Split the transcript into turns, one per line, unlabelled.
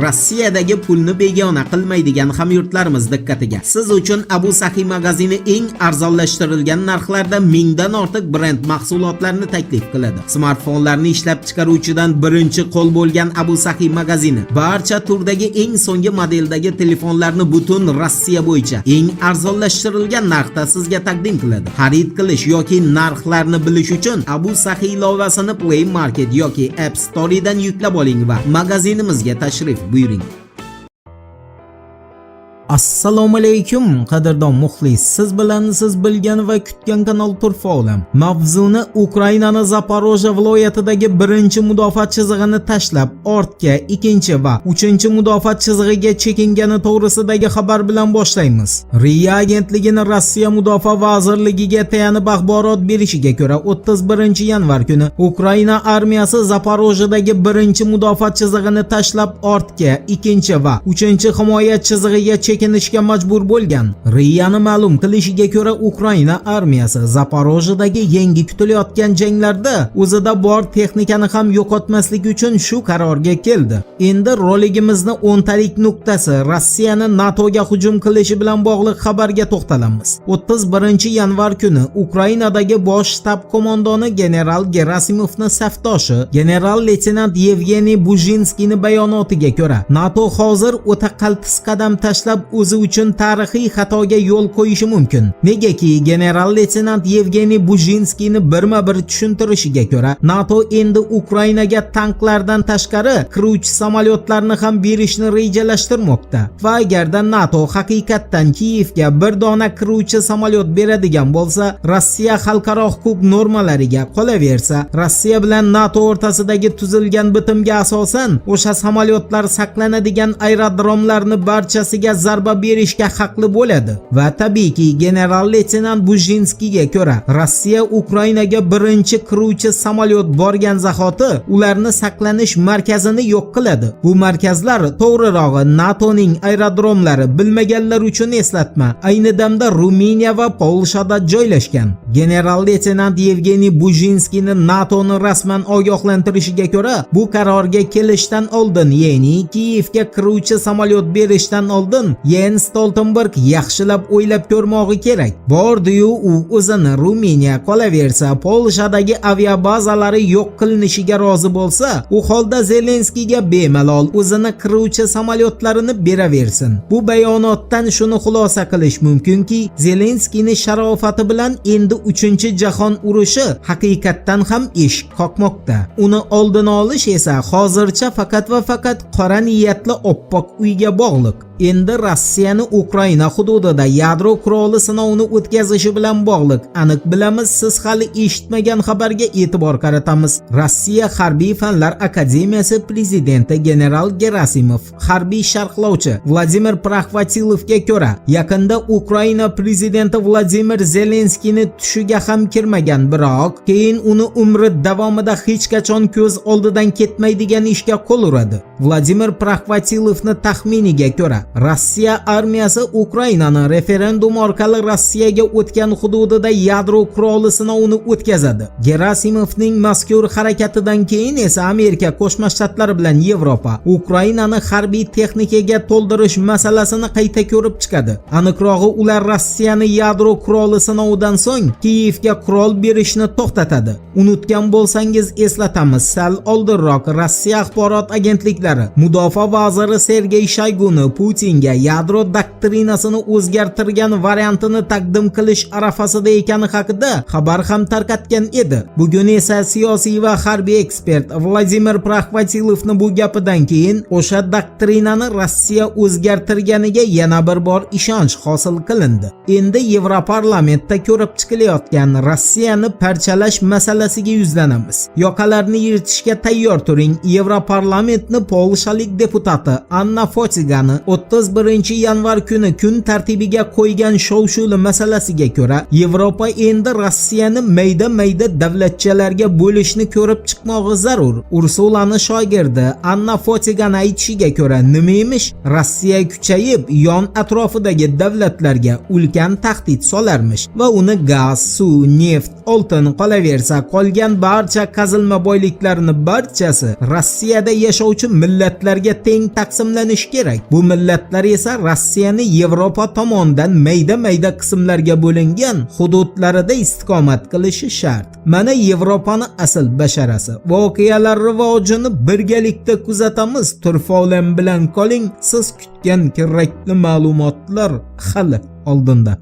Rossiyadagi pulni begona qilmaydigan hamyurtlarimiz diqqatiga. Siz uchun Abu Sahi magazini eng arzonlashtirilgan narxlarda mingdan ortiq brend mahsulotlarni taklif qiladi. Smartfonlarni ishlab chiqaruvchidan birinchi qo'l bo'lgan Abu Sahi magazini barcha turdagi eng so'nggi modeldagi telefonlarni butun Rossiya bo'yicha eng arzonlashtirilgan narxda sizga taqdim qiladi. Xarid qilish yoki narxlarni bilish uchun Abu Sahi ilovasini Play Market yoki App Store dan yuklab oling va magazinimizga tashrif buyuring. Assalomu alaykum qadrdon muxlis. Siz bilan siz bilgan va kutgan kanal Turfa olam. Mavzuni Ukrainaning Zaporojye viloyatidagi birinchi mudofaa chizig'ini tashlab ortga ikkinchi va uchinchi mudofaa chizig'iga chekingani to'g'risidagi xabar bilan boshlaymiz. RIA agentligining Rossiya mudofaa vazirligiga tayanib axborot berishiga ko'ra 31 yanvar kuni Ukraina armiyasi Zaporojyedagi birinchi mudofaa chizig'ini tashlab ortga ikkinchi va uchinchi himoya chizig'iga chekinishga majbur bo'lgan. RIAning ma'lum qilishiga ko'ra Ukraina armiyasi Zaporojyedagi yangi kutilayotgan janglarda o'zida bor texnikani ham yo'qotmaslik uchun shu qarorga keldi. Endi roligimizning o'ntalik nuqtasi Rossiyaning NATOga hujum qilishi bilan bog'liq xabarga to'xtalamiz. 31 yanvar kuni Ukrainadagi bosh shtab qo'mondoni general Gerasimovning safdoshi general-leytenant Yevgeniy Bujinskiyning bayonotiga ko'ra NATO hozir o'ta qaltis qadam tashlab o'zi uchun tarixiy xatoga yo'l qo'yishi mumkin. Negaki general-leytenant Yevgeniy Bujinskiyni birma-bir tushuntirishiga ko'ra NATO endi Ukrainaga tanklardan tashqari qiruvchi samolyotlarni ham berishni rejalashtirmoqda. Va agarda NATO haqiqatdan Kiyevga bir dona qiruvchi samolyot beradigan bo'lsa, Rossiya xalqaro huquq normalariga qolaversa, Rossiya bilan NATO o'rtasidagi tuzilgan bitimga asosan o'sha samolyotlar saqlanadigan aerodromlarni barchasiga zarba berishga haqli bo'ladi. Va tabiiyki general-leytenant Bujinskiyga ko'ra Rossiya Ukrainaga birinchi qiruvchi samolyot borgan zahoti ularni saqlanish markazini yo'q qiladi. Bu markazlar to'g'rirog'i NATOning aerodromlari, bilmaganlar uchun eslatma, ayni damda Ruminiya va Polshada joylashgan. General-leytenant Yevgeniy Bujinskiyni NATOning rasman ogohlantirishiga ko'ra bu qarorga kelishdan oldin, ya'ni Kiyevga qiruvchi samolyot berishdan oldin Jens Stoltenberg yaxshilab o'ylab ko'rmog'i kerak. Bordi-yu u o'zini Ruminiya, qolaversa Polshadagi aviabazalari yo'q qilinishiga rozi bo'lsa, u holda Zelenskiyga bemalol o'zini qiruvchi samolyotlarini beraversin. Bu bayonotdan shuni xulosa qilish mumkinki, Zelenskiyning sharofati bilan endi 3-jahon urushi haqiqatdan ham eshik qoqmoqda. Uni oldini olish esa hozircha faqat va faqat qora niyatli oppoq uyga bog'liq. Endi Rossiyani Ukraina hududida yadro quroli sinovini o'tkazishi bilan bog'liq aniq bilamiz. Siz hali eshitmagan xabarga e'tibor qaratamiz. Rossiya Harbiy fanlar akademiyasi prezidenti general Gerasimov harbiy sharhlovchi Vladimir Praxvatilovga ko'ra, yaqinda Ukraina prezidenti Vladimir Zelenskiyni tushiga ham kirmagan, biroq keyin uni umri davomida hech qachon ko'z oldidan ketmaydigan ishga qo'l uradi. Vladimir Praxvatilovning taxminiga ko'ra Rossiya armiyasi Ukrainaning referendum orqali Rossiyaga o'tgan hududida yadro quroli sinovini o'tkazadi. Gerasimovning mazkur harakatidan keyin esa Amerika Qo'shma Shtatlari bilan Yevropa Ukrainani harbiy texnikaga to'ldirish masalasini qayta ko'rib chiqadi. Aniqrog'i ular Rossiyani yadro quroli sinovidan so'ng Kiyevga qurol berishni to'xtatadi. Unutgan bo'lsangiz eslatamiz, sal oldinroq Rossiya axborot agentliklari mudofaa vaziri Sergey Shoyguni Putinga yadro doktrinasini o'zgartirgan variantini taqdim qilish arafasida ekani haqida xabar ham tarqatgan edi. Bugun esa siyosiy va harbiy ekspert Vladimir Praxvatilovning bu gapidan keyin o'sha doktrinani Rossiya o'zgartirganiga yana bir bor ishonch hosil qilindi. Endi Yevroparlamentda ko'rib chiqilayotgan Rossiyani parchalash masalasiga yuzlanamiz. Yoqalarni yirtishga tayyor turing. Yevroparlamentning polshalik deputati Anna Fotigani 31-yanvar kuni kun tartibiga qo'ygan shov-shuvli masalasiga ko'ra, Yevropa endi Rossiyani mayda-mayda davlatchalarga bo'lishni ko'rib chiqmog'i zarur. Ursulani shogirdi Anna Fotigan aytishiga ko'ra, nima emish? Rossiya kuchayib, yon atrofidagi davlatlarga ulkan tahdid solarmish va uni gaz, suv, neft, oltin qolaversa, qolgan barcha qazilma boyliklarini barchasi Rossiyada yashovchi millatlarga teng taqsimlanishi kerak. Bu millatlar esa Rossiyani Yevropa tomonidan mayda-mayda qismlarga bo'lingan hududlarida istiqomat qilishi shart. Mana Yevropani asl basharasi. Voqealar rivojini birgalikda kuzatamiz. Turfolem bilan qoling. Siz kutgan kerakli ma'lumotlar hali oldinda.